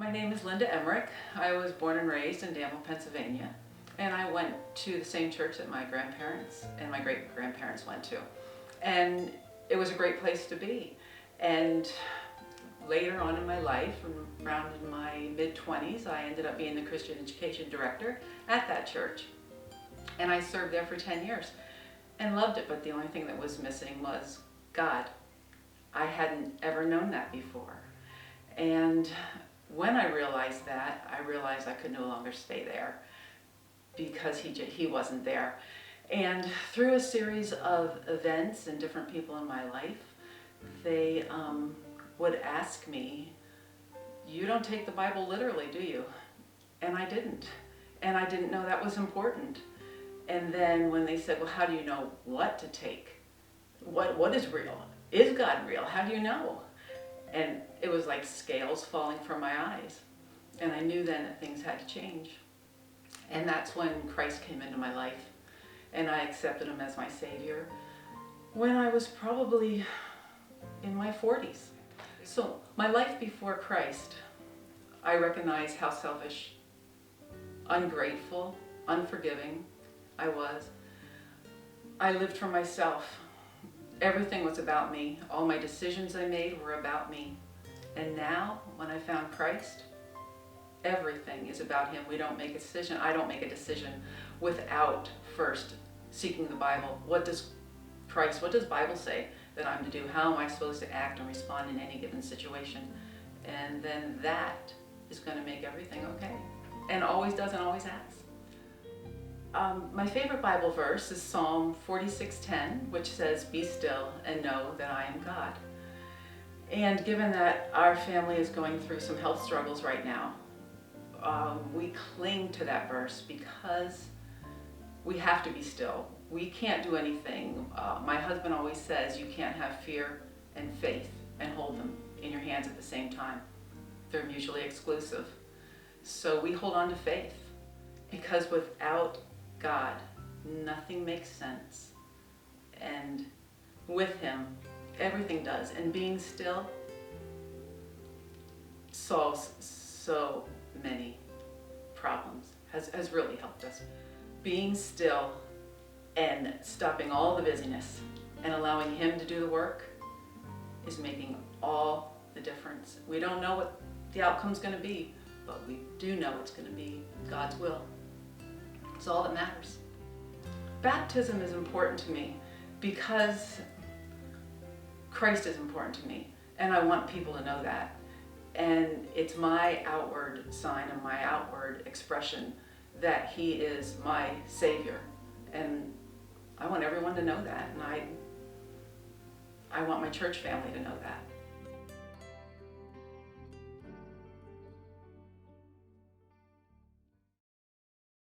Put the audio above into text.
My name is Linda Emmerich. I was born and raised in Danville, Pennsylvania, and I went to the same church that my grandparents and my great-grandparents went to. And it was a great place to be. And later on in my life, around in my mid-20s, I ended up being the Christian education director at that church. And I served there for 10 years and loved it, but the only thing that was missing was God. I hadn't ever known that before. And when I realized that, I realized I could no longer stay there because he wasn't there. And through a series of events and different people in my life, they would ask me, "You don't take the Bible literally, do you?" And I didn't. And I didn't know that was important. And then when they said, "Well, how do you know what to take? What is real? Is God real? How do you know?" And it was like scales falling from my eyes. And I knew then that things had to change. And that's when Christ came into my life. And I accepted him as my Savior when I was probably in my 40s. So my life before Christ, I recognized how selfish, ungrateful, unforgiving I was. I lived for myself. Everything was about me. All my decisions I made were about me. And now, when I found Christ, everything is about him. We don't make a decision. I don't make a decision without first seeking the Bible. What does Bible say that I'm to do? How am I supposed to act and respond in any given situation? And then that is going to make everything okay. And always does and always has. My favorite Bible verse is Psalm 46:10, which says, "Be still and know that I am God." And given that our family is going through some health struggles right now, we cling to that verse because we have to be still. We can't do anything. My husband always says you can't have fear and faith and hold them in your hands at the same time. They're mutually exclusive. So we hold on to faith because without God, nothing makes sense. And with him, everything does. And being still solves so many problems, has really helped us. Being still and stopping all the busyness and allowing him to do the work is making all the difference. We don't know what the outcome's going to be, but we do know it's going to be God's will. It's all that matters. Baptism is important to me because Christ is important to me, and I want people to know that. And it's my outward sign and my outward expression that he is my Savior. And I want everyone to know that, and I want my church family to know that.